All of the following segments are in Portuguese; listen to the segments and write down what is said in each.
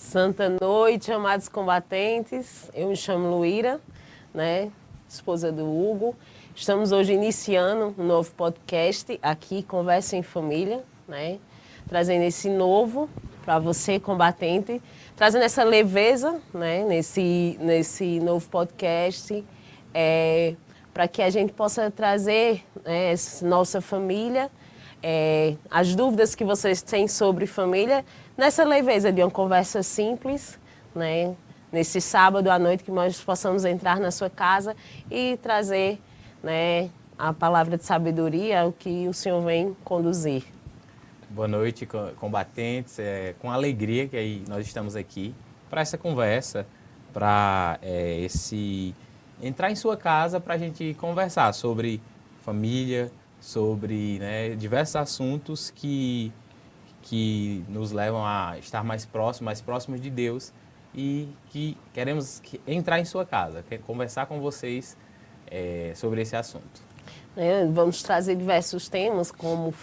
Santa noite, amados combatentes. Eu me chamo Luíra, né? Esposa do Hugo. Estamos hoje iniciando um novo podcast aqui, Conversa em Família, né? Trazendo esse novo para você, combatente, trazendo essa leveza, né? Nesse novo podcast, para que a gente possa trazer, né, nossa família, as dúvidas que vocês têm sobre família, nessa leveza de uma conversa simples, né? Nesse sábado à noite, que nós possamos entrar na sua casa e trazer, né, a palavra de sabedoria, o que o Senhor vem conduzir. Boa noite, combatentes. Com alegria que aí nós estamos aqui para essa conversa, para entrar em sua casa para a gente conversar sobre família, sobre, né, diversos assuntos que nos levam a estar mais próximos de Deus e que queremos entrar em sua casa, conversar com vocês sobre esse assunto. Vamos trazer diversos temas como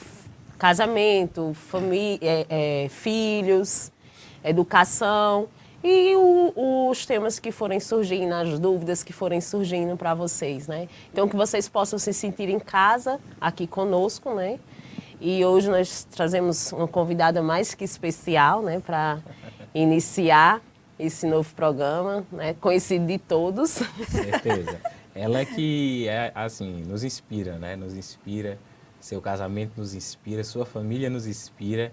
casamento, família, filhos, educação e os temas que forem surgindo, as dúvidas que forem surgindo para vocês, né? Então, que vocês possam se sentir em casa aqui conosco, né? E hoje nós trazemos uma convidada mais que especial, né, para iniciar esse novo programa, né, conhecido de todos. Certeza. Ela que assim, nos inspira, né? Nos inspira, seu casamento nos inspira, sua família nos inspira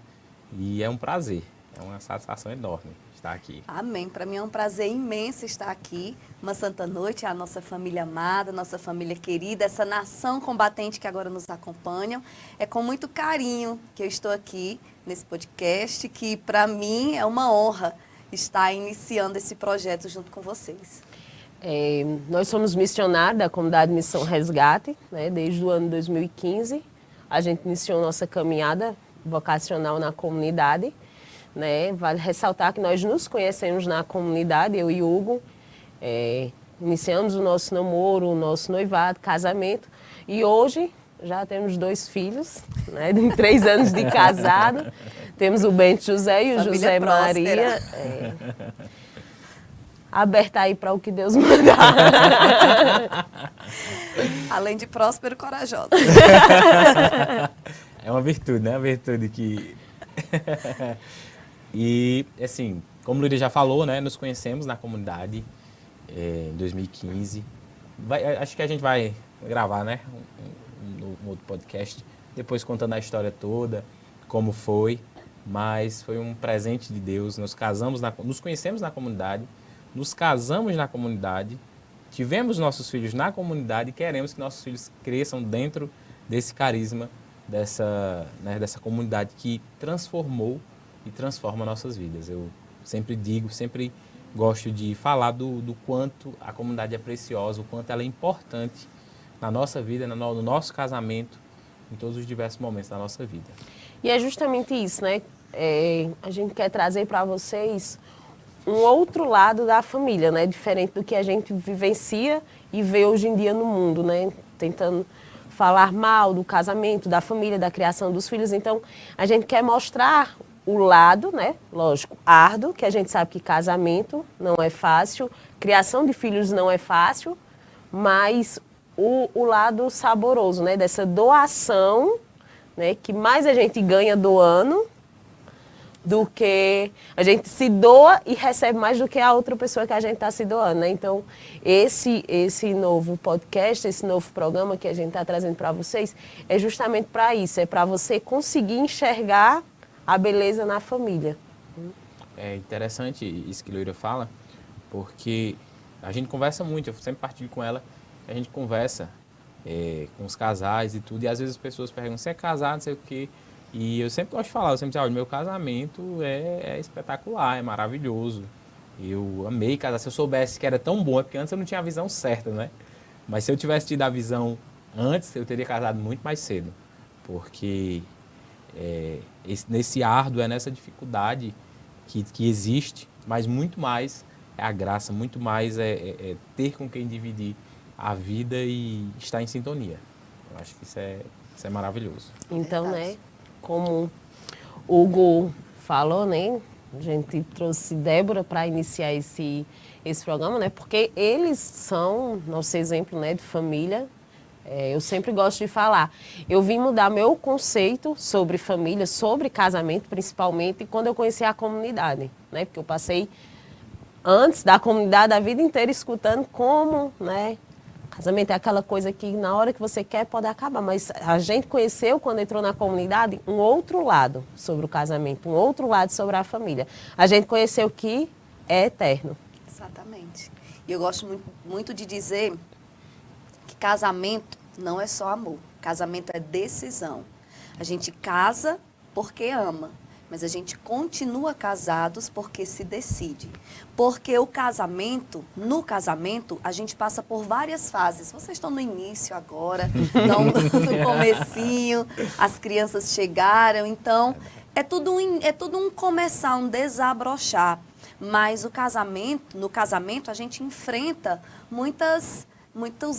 e é um prazer, é uma satisfação enorme estar aqui. Amém. Para mim é um prazer imenso estar aqui. Uma santa noite à nossa família amada, nossa família querida, essa nação combatente que agora nos acompanham. É com muito carinho que eu estou aqui nesse podcast, que para mim é uma honra estar iniciando esse projeto junto com vocês. Nós somos missionários da comunidade Missão Resgate, né, desde o ano 2015. A gente iniciou nossa caminhada vocacional na comunidade, né? Vale ressaltar que nós nos conhecemos na comunidade, eu e Hugo. Iniciamos o nosso namoro, o nosso noivado, casamento. E hoje já temos 2 filhos, né, de 3 anos de casado. Temos o Bento José e o José Maria. Aberta aí para o que Deus mandar. Além de próspero e corajoso. É uma virtude, né? Uma virtude que... E, assim, como o Luíra já falou, né? Nos conhecemos na comunidade em 2015. Acho que a gente vai gravar, né? Um outro podcast, depois contando a história toda, como foi. Mas foi um presente de Deus. Nos conhecemos na comunidade, nos casamos na comunidade, tivemos nossos filhos na comunidade e queremos que nossos filhos cresçam dentro desse carisma, dessa comunidade que transformou e transforma nossas vidas. Eu sempre digo, sempre gosto de falar do quanto a comunidade é preciosa, o quanto ela é importante na nossa vida, no nosso casamento, em todos os diversos momentos da nossa vida. E é justamente isso, né? A gente quer trazer para vocês um outro lado da família, né? Diferente do que a gente vivencia e vê hoje em dia no mundo, né? Tentando falar mal do casamento, da família, da criação dos filhos. Então, a gente quer mostrar o lado, né? Lógico, árduo, que a gente sabe que casamento não é fácil, criação de filhos não é fácil, mas o lado saboroso, né? Dessa doação, né? Que mais a gente ganha doando do que a gente se doa e recebe mais do que a outra pessoa que a gente está se doando, né? Então, esse novo podcast, esse novo programa que a gente está trazendo para vocês é justamente para isso, é para você conseguir enxergar a beleza na família. É interessante isso que a Luíra fala, porque a gente conversa muito, eu sempre partilho com ela, a gente conversa com os casais e tudo, e às vezes as pessoas perguntam, você é casado, não sei o quê, e eu sempre gosto de falar, eu sempre digo, olha, meu casamento é espetacular, é maravilhoso, eu amei casar, se eu soubesse que era tão bom, é porque antes eu não tinha a visão certa, né? Mas se eu tivesse tido a visão antes, eu teria casado muito mais cedo, porque nesse árduo, nessa dificuldade que existe, mas muito mais é a graça, muito mais é ter com quem dividir a vida e estar em sintonia. Eu acho que isso é maravilhoso. Então, né, como o Hugo falou, né, A gente trouxe Débora para iniciar esse programa, né? Porque eles são nosso exemplo, né, de família. Eu sempre gosto de falar. Eu vim mudar meu conceito sobre família, sobre casamento, principalmente, quando eu conheci a comunidade, né? Porque eu passei antes da comunidade a vida inteira escutando como, né? Casamento é aquela coisa que na hora que você quer pode acabar, mas a gente conheceu, quando entrou na comunidade, um outro lado sobre o casamento, um outro lado sobre a família. A gente conheceu que é eterno. Exatamente. E eu gosto muito, muito de dizer que casamento não é só amor. Casamento é decisão. A gente casa porque ama, mas a gente continua casados porque se decide. Porque o casamento, no casamento, a gente passa por várias fases. Vocês estão no início agora, estão no comecinho, as crianças chegaram, então é tudo um começar, um desabrochar. Mas no casamento a gente enfrenta muitos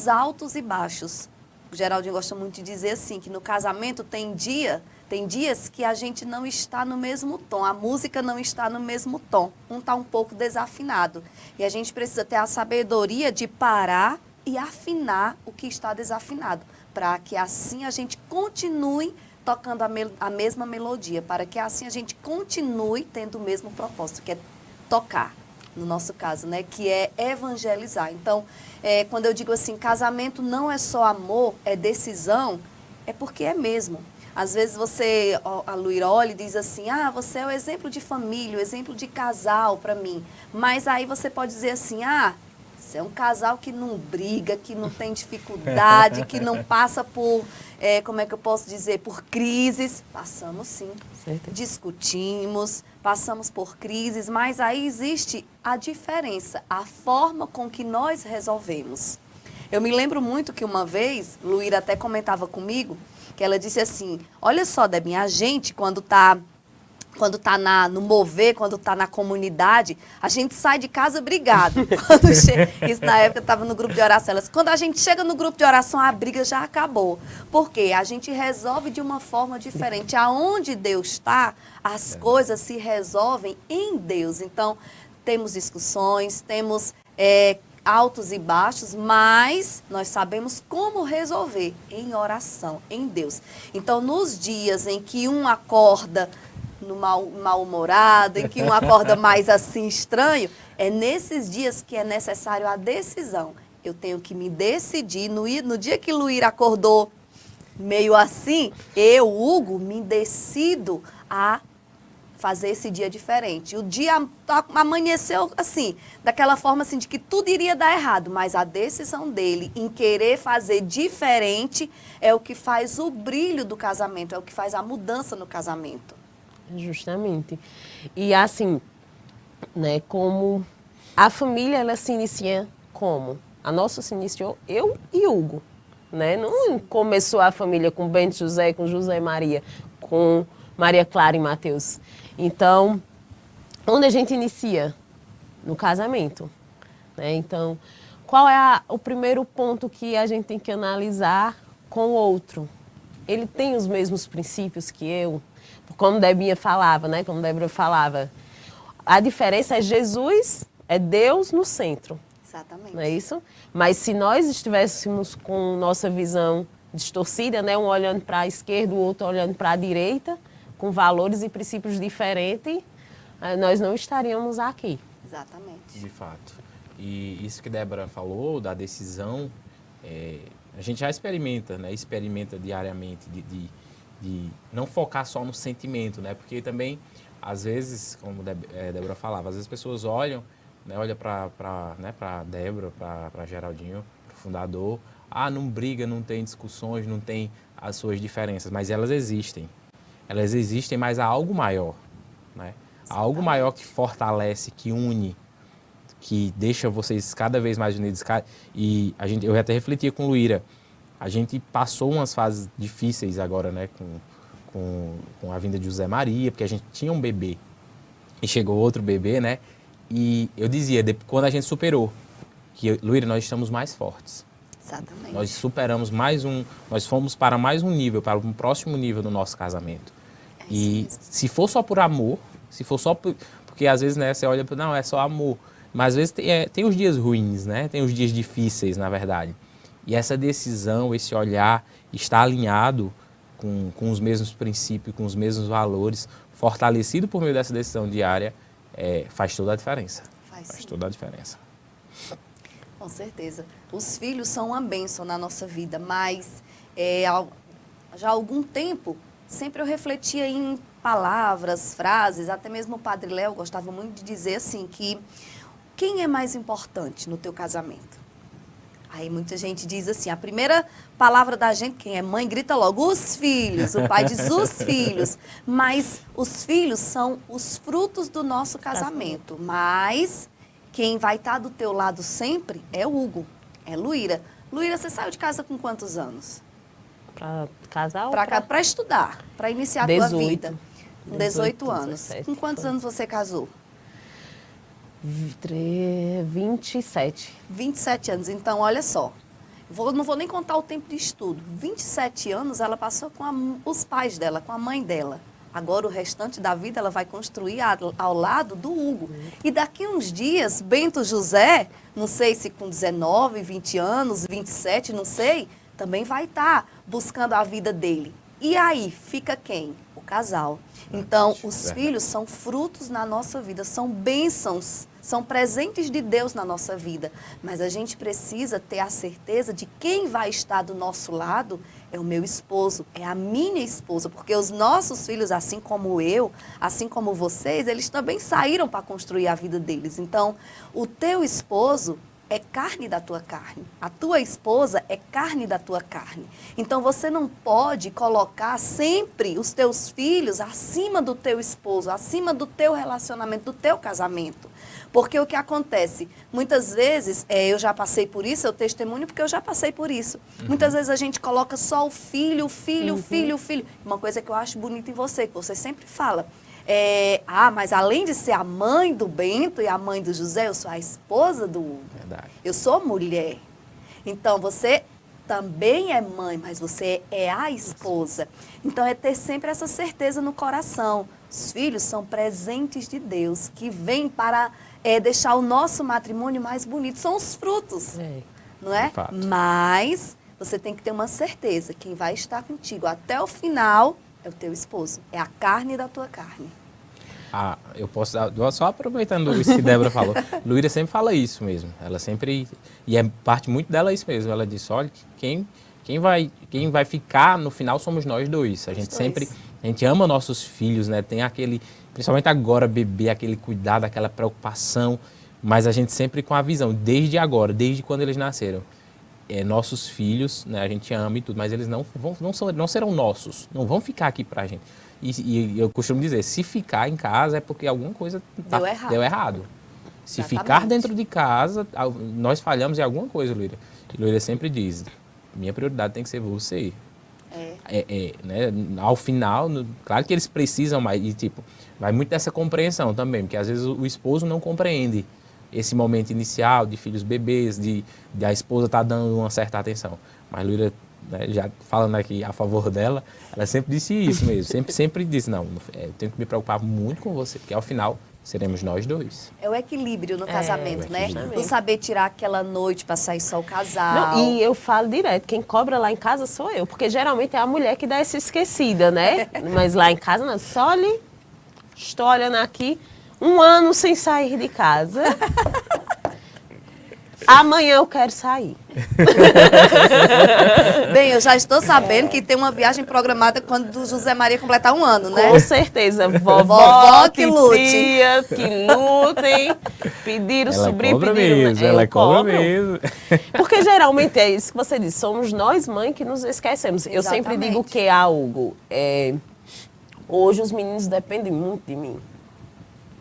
altos e baixos. O Geraldinho gosta muito de dizer assim, que no casamento tem dias que a gente não está no mesmo tom, a música não está no mesmo tom, um está um pouco desafinado. E a gente precisa ter a sabedoria de parar e afinar o que está desafinado, para que assim a gente continue tocando a mesma melodia, para que assim a gente continue tendo o mesmo propósito, que é tocar, no nosso caso, né, que é evangelizar. Então, quando eu digo assim, casamento não é só amor, é decisão, é porque é mesmo. Às vezes a Luíra olha e diz assim, você é o exemplo de família, o exemplo de casal para mim. Mas aí você pode dizer assim, você é um casal que não briga, que não tem dificuldade, que não passa por, como é que eu posso dizer, por crises. Passamos sim, discutimos, passamos por crises, mas aí existe a diferença, a forma com que nós resolvemos. Eu me lembro muito que uma vez, Luíra até comentava comigo, que ela disse assim, olha só, Debinha, a gente quando tá no mover, quando tá na comunidade, a gente sai de casa brigado. Isso na época eu estava no grupo de oração. Quando a gente chega no grupo de oração, a briga já acabou. Por quê? A gente resolve de uma forma diferente. Aonde Deus está, as coisas se resolvem em Deus. Então, temos discussões, temos altos e baixos, mas nós sabemos como resolver em oração, em Deus. Então, nos dias em que um acorda mal-humorado, em que um acorda mais assim estranho, é nesses dias que é necessário a decisão. Eu tenho que me decidir. No dia que Luíra acordou meio assim, eu, Hugo, me decido a fazer esse dia diferente. O dia amanheceu assim, daquela forma assim, de que tudo iria dar errado, mas a decisão dele em querer fazer diferente é o que faz o brilho do casamento, é o que faz a mudança no casamento. Justamente. E assim, né, como a família, ela se inicia como? A nossa se iniciou eu e Hugo, né? Não começou a família com Bento José, com José e Maria, com Maria Clara e Mateus. Então, onde a gente inicia? No casamento, né? Então, qual é o primeiro ponto que a gente tem que analisar com o outro? Ele tem os mesmos princípios que eu? Como Debinha falava, né? Como Débora falava, a diferença é Jesus, é Deus no centro. Exatamente. Não é isso? Mas se nós estivéssemos com nossa visão distorcida, né? Um olhando para a esquerda, o outro olhando para a direita, com valores e princípios diferentes, nós não estaríamos aqui. Exatamente. De fato. E isso que Débora falou, da decisão, a gente já experimenta, né? Experimenta diariamente de não focar só no sentimento, né? Porque também, às vezes, como Débora falava, às vezes as pessoas olham, né? Olha para Débora, para Geraldinho, para o fundador, não briga, não tem discussões, não tem as suas diferenças, mas elas existem. Elas existem, mas há algo maior, né? Há algo maior que fortalece, que une, que deixa vocês cada vez mais unidos. E eu até refletia com Luíra, a gente passou umas fases difíceis agora, né, com a vinda de José Maria, porque a gente tinha um bebê e chegou outro bebê, né? E eu dizia, quando a gente superou, que Luíra, nós estamos mais fortes. Exatamente. Nós superamos nós fomos para mais um nível, para um próximo nível do nosso casamento. E se for só por amor, se for só porque Porque às vezes, né, você olha para, não, é só amor. Mas às vezes tem os dias ruins, né? Tem os dias difíceis, na verdade. E essa decisão, esse olhar, estar alinhado com os mesmos princípios, com os mesmos valores, fortalecido por meio dessa decisão diária, faz toda a diferença. Faz toda a diferença. Com certeza. Os filhos são uma bênção na nossa vida, mas já há algum tempo, sempre eu refletia em palavras, frases, até mesmo o Padre Léo gostava muito de dizer assim, que quem é mais importante no teu casamento? Aí muita gente diz assim, a primeira palavra da gente, quem é mãe, grita logo, os filhos. O pai diz, os filhos. Mas os filhos são os frutos do nosso casamento. Mas quem vai estar do teu lado sempre é o Hugo, é Luíra. Luíra, você saiu de casa com quantos anos? Para casar ou para estudar, para iniciar a tua vida. Com 18 anos. 17, com quantos anos você casou? 27. 27 anos. Então, olha só. Não vou nem contar o tempo de estudo. 27 anos ela passou com os pais dela, com a mãe dela. Agora, o restante da vida, ela vai construir ao lado do Hugo. E daqui uns dias, Bento José, não sei se com 19, 20 anos, 27, não sei, também vai estar buscando a vida dele. E aí, fica quem? O casal. Então, os filhos são frutos na nossa vida, são bênçãos, são presentes de Deus na nossa vida. Mas a gente precisa ter a certeza de quem vai estar do nosso lado é o meu esposo, é a minha esposa. Porque os nossos filhos, assim como eu, assim como vocês, eles também saíram para construir a vida deles. Então, o teu esposo é carne da tua carne. A tua esposa é carne da tua carne. Então, você não pode colocar sempre os teus filhos acima do teu esposo, acima do teu relacionamento, do teu casamento. Porque o que acontece? Muitas vezes, eu já passei por isso, eu testemunho porque eu já passei por isso. Muitas vezes a gente coloca só o filho, o filho, o filho, o filho. Uma coisa que eu acho bonita em você, que você sempre fala. Mas além de ser a mãe do Bento e a mãe do José, eu sou a esposa do Hugo. Verdade. Eu sou mulher. Então, você também é mãe, mas você é a esposa. Então, é ter sempre essa certeza no coração. Os filhos são presentes de Deus, que vêm para deixar o nosso matrimônio mais bonito. São os frutos, não é? Mas você tem que ter uma certeza. Quem vai estar contigo até o final é o teu esposo. É a carne da tua carne. Eu posso, só aproveitando isso que Débora falou, Luíra sempre fala isso mesmo. Ela sempre, e parte muito dela isso mesmo. Ela disse, olha, quem vai ficar no final somos nós dois. A gente ama nossos filhos, né? Tem aquele, principalmente agora, bebê, aquele cuidado, aquela preocupação, mas a gente sempre com a visão, desde agora, desde quando eles nasceram. Nossos filhos, né, a gente ama e tudo, mas eles não serão nossos, não vão ficar aqui pra gente. E eu costumo dizer, se ficar em casa é porque alguma coisa deu errado. Se ficar dentro de casa, nós falhamos em alguma coisa, Luíra. E Luíra sempre diz, minha prioridade tem que ser você. Né, ao final, claro que eles precisam mais, e vai muito dessa compreensão também, porque às vezes o esposo não compreende esse momento inicial de filhos bebês, de a esposa estar dando uma certa atenção. Mas Luíra, né, já falando aqui a favor dela, ela sempre disse isso mesmo, sempre disse, não, eu tenho que me preocupar muito com você, porque ao final seremos nós dois. É o equilíbrio no casamento, né? O saber tirar aquela noite para sair só o casal. Não, e eu falo direto, quem cobra lá em casa sou eu, porque geralmente é a mulher que dá essa esquecida, né? Mas lá em casa, não, só ali, estou olhando aqui, 1 ano sem sair de casa. Amanhã eu quero sair. Bem, eu já estou sabendo que tem uma viagem programada quando o José Maria completar 1 ano, né? Com certeza. Vovó que lute. Tia, que lutem. Pedir o sobrinho, pedir o... Ela cobra mesmo. Porque geralmente é isso que você disse, somos nós, mãe, que nos esquecemos. Exatamente. Eu sempre digo que, Hugo, hoje os meninos dependem muito de mim.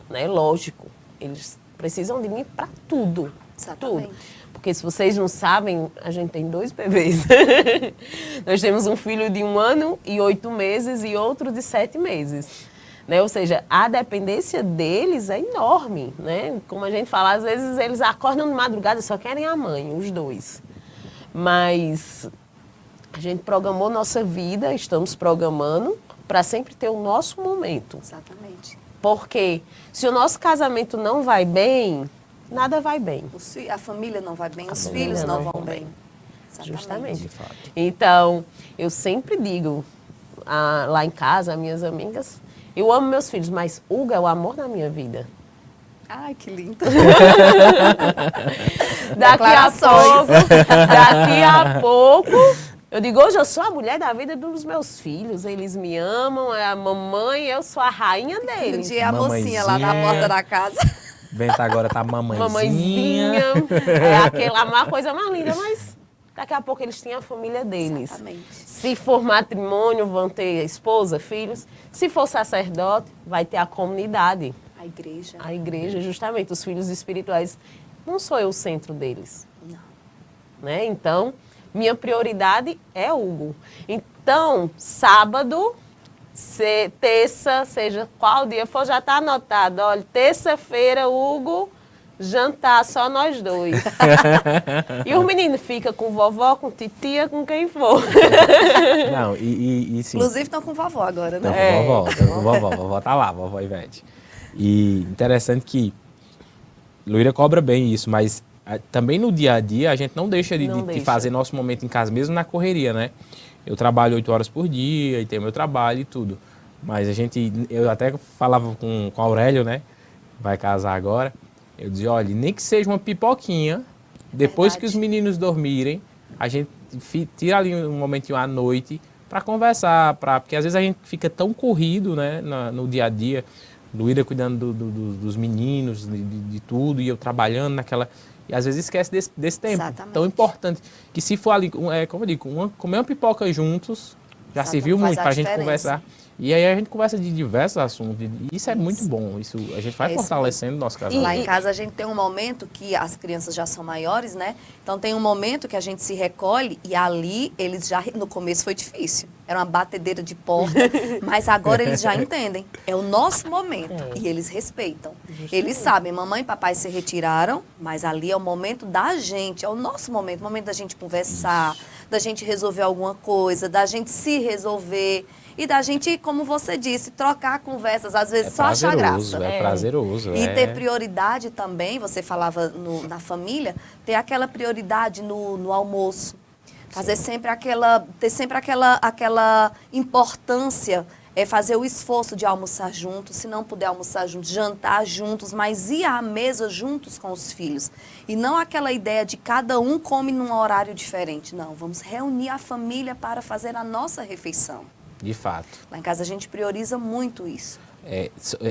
Né? Lógico, eles precisam de mim para tudo. Exatamente. Tudo. Porque se vocês não sabem, a gente tem 2 bebês. Nós temos um filho de 1 ano e 8 meses e outro de 7 meses. Né? Ou seja, a dependência deles é enorme. Né? Como a gente fala, às vezes eles acordam de madrugada e só querem a mãe, os 2. Mas a gente programou nossa vida, estamos programando para sempre ter o nosso momento. Exatamente. Porque se o nosso casamento não vai bem, nada vai bem. A família não vai bem, os família filhos não não vão vão bem. Justamente. De fato. Então, eu sempre digo lá em casa, minhas amigas, eu amo meus filhos, mas Hugo é o amor da minha vida. Ai, que lindo. Daqui a pouco, eu digo, hoje eu sou a mulher da vida dos meus filhos. Eles me amam, é a mamãe, eu sou a rainha Um deles. dia a mocinha lá na porta da casa. Benta agora tá mamãezinha. Mamãezinha, é aquela coisa mais linda, mas daqui a pouco eles têm a família deles. Exatamente. Se for matrimônio, vão ter esposa, filhos. Se for sacerdote, vai ter a comunidade. A igreja. A igreja, justamente, os filhos espirituais. Não sou eu o centro deles. Não. Né? Então, minha prioridade é Hugo. Então, sábado, terça, seja qual dia for, já está anotado. Olha, terça-feira, Hugo, jantar só nós dois. E os meninos ficam com vovó, com titia, com quem for. Não, e sim. Inclusive estão com vovó agora, né? Estão com vovó. Vovó tá lá, vovó Ivete. E interessante que Luíra cobra bem isso, mas também no dia a dia a gente não deixa de fazer nosso momento em casa, mesmo na correria, né? Eu trabalho 8 horas por dia e tenho meu trabalho e tudo. Mas eu até falava com o Aurélio, né? Vai casar agora. Eu dizia, olha, nem que seja uma pipoquinha, depois que os meninos dormirem, a gente tira ali um momentinho à noite para conversar, porque às vezes a gente fica tão corrido, né, no dia a dia, Luíra cuidando dos meninos, de tudo, e eu trabalhando naquela... E às vezes esquece desse tempo. Exatamente. Tão importante. Que se for ali, como eu digo, comer uma pipoca juntos, já serviu muito para a gente conversar. E aí a gente conversa de diversos assuntos. E isso é muito bom. Isso, a gente vai fortalecendo o nosso casamento. Lá em casa a gente tem um momento que as crianças já são maiores, né? Então tem um momento que a gente se recolhe e ali eles já... No começo foi difícil. Era uma batedeira de porta. Mas agora eles já entendem. É o nosso momento. E eles respeitam. Eles sabem, mamãe e papai se retiraram, mas ali é o momento da gente. É o nosso momento. O momento da gente conversar, da gente resolver alguma coisa, da gente se resolver... E da gente, como você disse, trocar conversas, às vezes só achar graça. É prazeroso. E ter prioridade também, você falava na família, ter aquela prioridade no almoço. Fazer sempre ter sempre aquela importância, fazer o esforço de almoçar juntos, se não puder almoçar juntos, jantar juntos, mas ir à mesa juntos com os filhos. E não aquela ideia de cada um come num horário diferente. Não, vamos reunir a família para fazer a nossa refeição. De fato. Lá em casa a gente prioriza muito isso.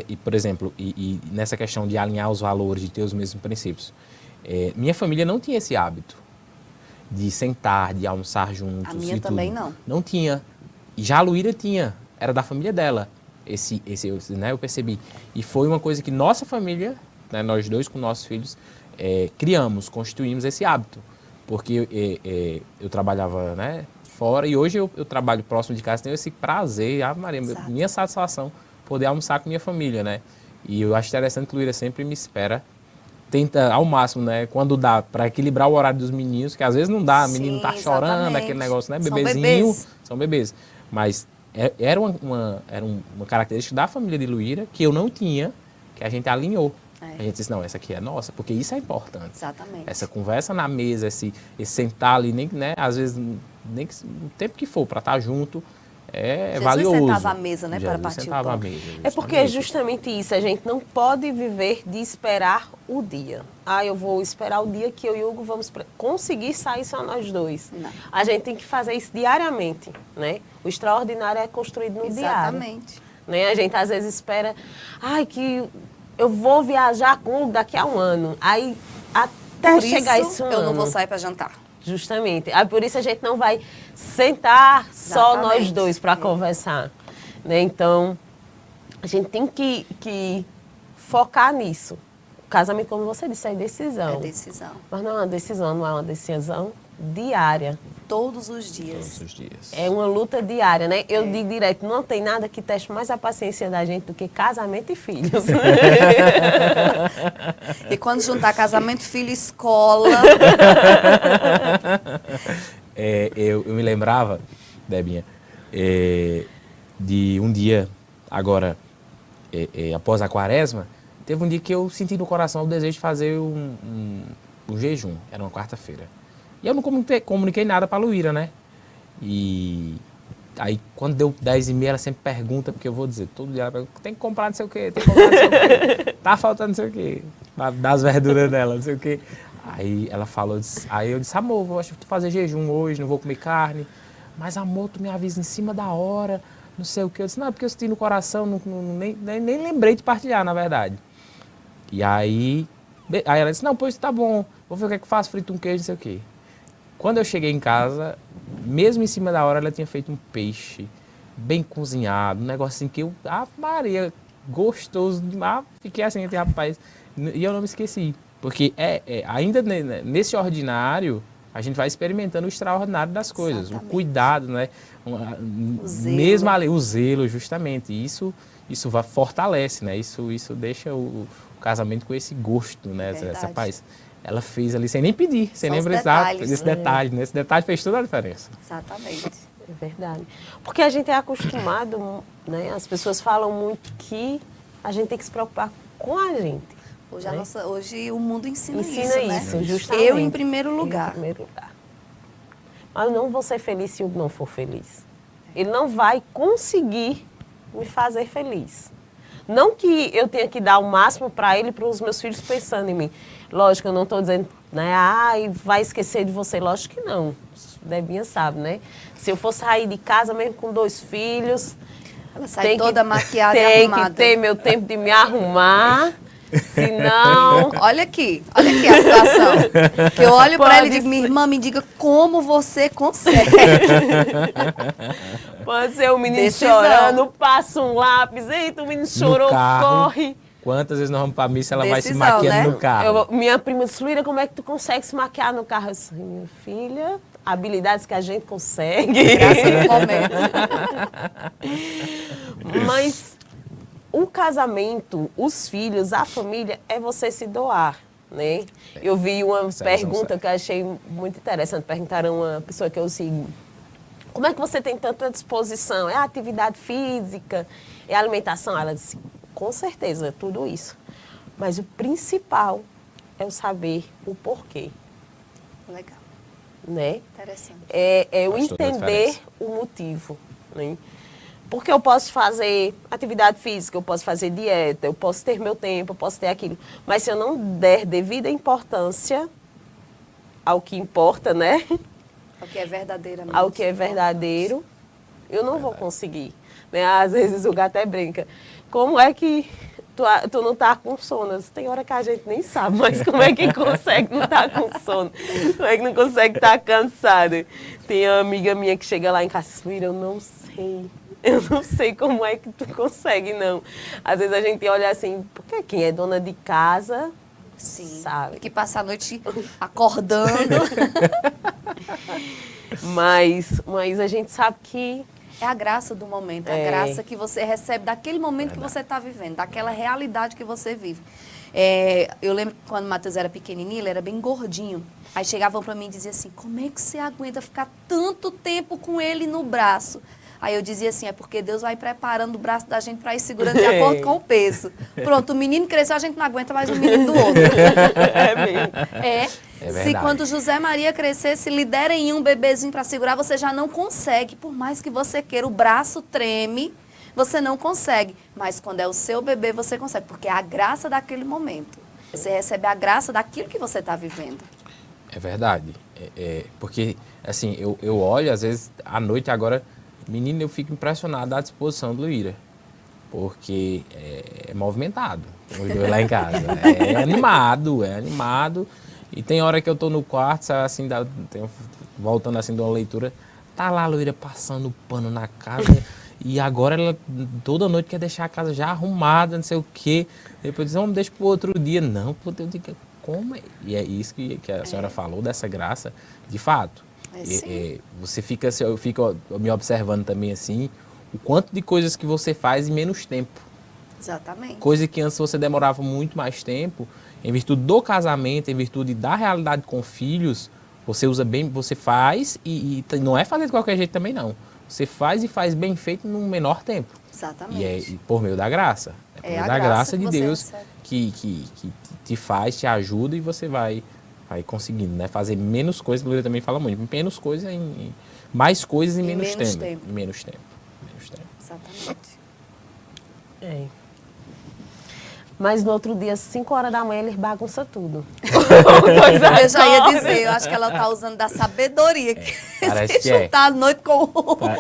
E, por exemplo, e nessa questão de alinhar os valores, de ter os mesmos princípios. Minha família não tinha esse hábito de sentar, de almoçar juntos. A minha também não. Não tinha. E já a Luíra tinha. Era da família dela. Né, eu percebi. E foi uma coisa que nossa família, né, nós dois com nossos filhos, constituímos esse hábito. Porque eu trabalhava, né, fora e hoje eu trabalho próximo de casa, tenho esse prazer, Maria, minha satisfação, poder almoçar com minha família, né? E eu acho interessante que a Luíra sempre me espera, tenta ao máximo, né, quando dá, para equilibrar o horário dos meninos, que às vezes não dá, o menino tá chorando, exatamente. Aquele negócio, né, bebezinho, são bebês. Mas era uma característica da família de Luíra que eu não tinha, que a gente alinhou. A gente disse, não, essa aqui é nossa, porque isso é importante. Exatamente. Essa conversa na mesa, esse sentar ali, nem, né, às vezes, nem que, o tempo que for para estar junto, Jesus valioso. Jesus sentava à mesa, né, para partir sentava o pão. à mesa, É porque é justamente isso, a gente não pode viver de esperar o dia. Eu vou esperar o dia que eu e o Hugo vamos conseguir sair só nós dois. Não. A gente tem que fazer isso diariamente, né? O extraordinário é construído no diário. Exatamente. Né? A gente às vezes espera, que eu vou viajar com o Hugo daqui a um ano. Aí até chegar esse ano. Eu não vou sair para jantar. Justamente. Por isso a gente não vai sentar só nós dois para conversar. Né? Então, a gente tem que focar nisso. O casamento, como você disse, é decisão. É decisão. Mas não é uma decisão diária. Todos os dias. Todos os dias. É uma luta diária, né? Eu digo direto, não tem nada que teste mais a paciência da gente do que casamento e filhos. E quando juntar casamento, filho, escola... Eu me lembrava, Debinha, de um dia, agora, após a quaresma, teve um dia que eu senti no coração o desejo de fazer um jejum. Era uma quarta-feira. E eu não comuniquei nada para a Luíra, né? E aí, quando deu 10h30, ela sempre pergunta, porque eu vou dizer, todo dia ela pergunta, tem que comprar não sei o quê, tem que comprar não sei o quê, tá faltando não sei o quê, das verduras dela, não sei o quê. Aí ela falou, aí eu disse, amor, eu acho que vou fazer jejum hoje, não vou comer carne. Mas, amor, tu me avisa em cima da hora, não sei o quê. Eu disse, não, porque eu senti no coração, nem lembrei de partilhar, na verdade. E aí ela disse, não, pois tá bom, vou ver o que é que eu faço, frito um queijo, não sei o quê. Quando eu cheguei em casa, mesmo em cima da hora, ela tinha feito um peixe bem cozinhado, um negócio assim que eu, Maria, gostoso demais. Fiquei assim, rapaz, e eu não me esqueci. Porque ainda nesse ordinário, a gente vai experimentando o extraordinário das coisas. Exatamente. O cuidado, né? O zelo. Mesmo ali, o zelo, justamente. Isso fortalece, né? Isso deixa o casamento com esse gosto, né? Essa paz. Ela fez ali sem nem pedir, sem nem precisar desse detalhe, né? Esse detalhe fez toda a diferença. Exatamente. É verdade. Porque a gente é acostumado, né? As pessoas falam muito que a gente tem que se preocupar com a gente. Hoje, hoje o mundo ensina isso, né? Justamente. Eu em primeiro lugar. Em primeiro lugar. Mas eu não vou ser feliz se eu não for feliz. Ele não vai conseguir me fazer feliz. Não que eu tenha que dar o máximo para ele e para os meus filhos pensando em mim. Lógico, eu não estou dizendo, né, vai esquecer de você. Lógico que não. Debinha sabe, né? Se eu for sair de casa mesmo com 2 filhos... Ela sai toda maquiada e arrumada. Tem que ter meu tempo de me arrumar. Senão... Olha aqui a situação. Que eu olho para ela e digo, minha irmã, me diga como você consegue. Pode ser o menino chorando, passa um lápis, eita, o menino chorou, corre. Quantas vezes nós vamos para a missa, ela vai se maquiando, né? No carro. Minha prima disse, Luíra, como é que tu consegue se maquiar no carro? Eu disse, minha filha, habilidades que a gente consegue. Graças no momento. Mas... o casamento, os filhos, a família, é você se doar, né? Eu vi uma pergunta que eu achei muito interessante. Perguntaram a uma pessoa que eu sigo. Como é que você tem tanta disposição? É a atividade física? É a alimentação? Ela disse, com certeza, tudo isso. Mas o principal é o saber o porquê. Legal. Né? Interessante. É o entender o motivo, né? Porque eu posso fazer atividade física, eu posso fazer dieta, eu posso ter meu tempo, eu posso ter aquilo. Mas se eu não der devida importância ao que importa, né? Ao que é verdadeiramente. Ao que é verdadeiro, eu não vou conseguir. Né? Às vezes o gato brinca. Como é que tu não tá com sono? Tem hora que a gente nem sabe, mas como é que consegue não estar com sono? Como é que não consegue estar cansado? Tem uma amiga minha que chega lá em casa e diz, eu não sei. Eu não sei como é que tu consegue, não. Às vezes a gente olha assim, porque quem é dona de casa, sim, sabe? Que passa a noite acordando. mas a gente sabe que... é a graça do momento, a graça que você recebe daquele momento que você está vivendo, daquela realidade que você vive. Eu lembro que quando o Matheus era pequenininho, ele era bem gordinho. Aí chegavam para mim e diziam assim, como é que você aguenta ficar tanto tempo com ele no braço? Aí eu dizia assim, é porque Deus vai preparando o braço da gente para ir segurando de acordo com o peso. Pronto, o menino cresceu, a gente não aguenta mais o menino do outro. É mesmo. Se quando José Maria crescesse, lhe derem um bebezinho para segurar, você já não consegue. Por mais que você queira, o braço treme, você não consegue. Mas quando é o seu bebê, você consegue, porque é a graça daquele momento. Você recebe a graça daquilo que você está vivendo. É verdade. Porque, assim, eu olho, às vezes, à noite agora... menino, eu fico impressionado da disposição do Luíra, porque é movimentado, os dois lá em casa. É animado. E tem hora que eu tô no quarto, sabe, assim, voltando assim de uma leitura, tá lá a Luíra passando pano na casa, e agora ela toda noite quer deixar a casa já arrumada, não sei o quê. Depois diz, vamos deixar pro outro dia. Não, pô, eu digo, como é? E é isso que a senhora falou, dessa graça, de fato. Você eu fico me observando também assim, o quanto de coisas que você faz em menos tempo. Exatamente. Coisa que antes você demorava muito mais tempo, em virtude do casamento, em virtude da realidade com filhos, você usa bem, você faz e não é fazer de qualquer jeito também não. Você faz e faz bem feito num menor tempo. Exatamente. E por meio da graça. É É a a graça de que você Deus recebe. que te faz, te ajuda e você vai conseguindo, né? Fazer menos coisas, a Glória também fala muito, menos coisas mais coisas em Em menos menos tempo. tempo. Em menos tempo. Menos tempo. Exatamente. É. Mas no outro dia, 5 horas da manhã, eles bagunçam tudo. Eu já ia dizer, eu acho que ela tá usando da sabedoria. Que parece se que é. juntar à noite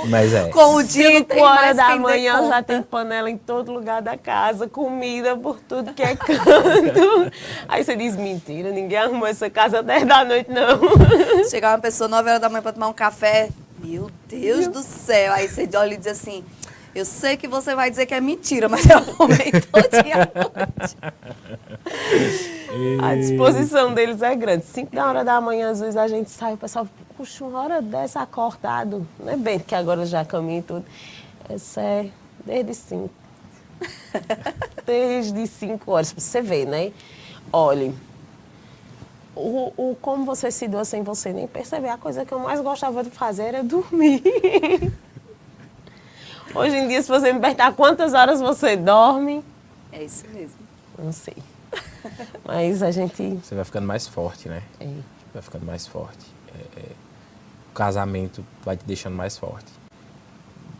Mas é. com o dia, não 5 tem horas mais da quem dê manhã já conta. tem panela em todo lugar da casa, comida por tudo que é canto. Aí você diz, mentira, ninguém arrumou essa casa 10 da noite, não. Chegar uma pessoa 9 horas da manhã para tomar um café, meu Deus do céu. Aí você olha e diz assim, eu sei que você vai dizer que é mentira, mas eu arrumei todo dia à noite. A disposição deles é grande. 5 horas da manhã, às vezes a gente sai, o pessoal, puxa, uma hora dessa acordado. Não é bem que agora já caminha e tudo. Essa é desde 5. Desde 5 horas, pra você ver, né? Olha, como você se doa sem você nem perceber, a coisa que eu mais gostava de fazer era dormir. Hoje em dia, se você me perguntar quantas horas você dorme, É isso mesmo. não sei. Mas a gente... Você vai ficando mais forte, né? É. Vai ficando mais forte. O casamento vai te deixando mais forte.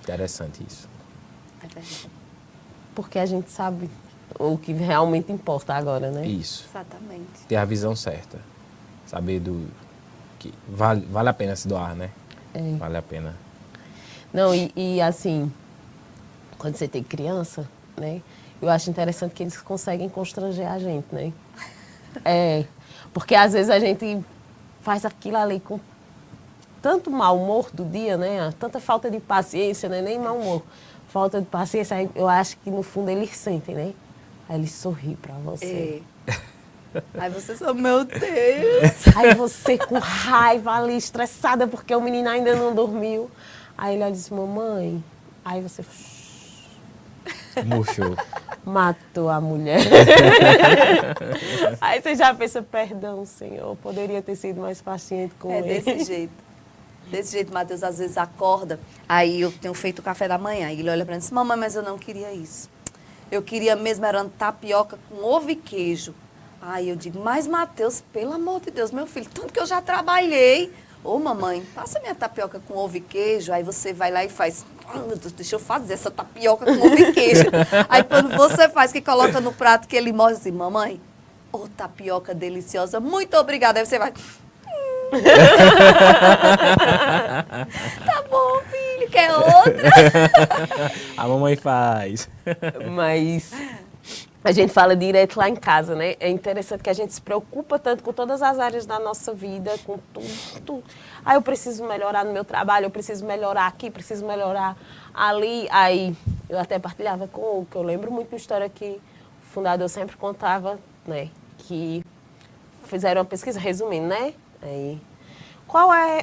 Interessante isso. É verdade. Porque a gente sabe o que realmente importa agora, né? Isso. Exatamente. Ter a visão certa. Saber que vale a pena se doar, né? É. Vale a pena. Não, e assim, quando você tem criança, né? Eu acho interessante que eles conseguem constranger a gente, né? É, porque às vezes a gente faz aquilo ali com tanto mau humor do dia, né? Tanta falta de paciência, né? Nem mau humor. Falta de paciência, aí eu acho que no fundo eles sentem, né? Aí eles sorriem pra você. É. Aí você só, meu Deus. Aí você com raiva ali, estressada, porque o menino ainda não dormiu. Aí ele olha e diz, mamãe. Aí você Murchou. matou a mulher. Aí você já pensa, perdão, Senhor, poderia ter sido mais paciente com É ele. desse jeito. Desse jeito, Matheus às vezes acorda, aí eu tenho feito o café da manhã, e ele olha pra mim e diz, mamãe, mas eu não queria isso. Eu queria mesmo era uma tapioca com ovo e queijo. Aí eu digo, mas Matheus, pelo amor de Deus, meu filho, tanto que eu já trabalhei. Ô mamãe, passa minha tapioca com ovo e queijo, aí você vai lá e faz, meu Deus, deixa eu fazer essa tapioca com ovo e queijo. Aí quando você faz, que coloca no prato, que ele mostra assim, mamãe, ô tapioca deliciosa, muito obrigada. Aí você vai... Tá bom, filho, quer outra? A mamãe faz. Mas a gente fala direto lá em casa, né? É interessante que a gente se preocupa tanto com todas as áreas da nossa vida, com tudo. Aí eu preciso melhorar no meu trabalho, eu preciso melhorar aqui, preciso melhorar ali. Aí eu até partilhava com o que eu lembro muito de uma história que o fundador sempre contava, né? Que fizeram uma pesquisa, resumindo, né? Aí,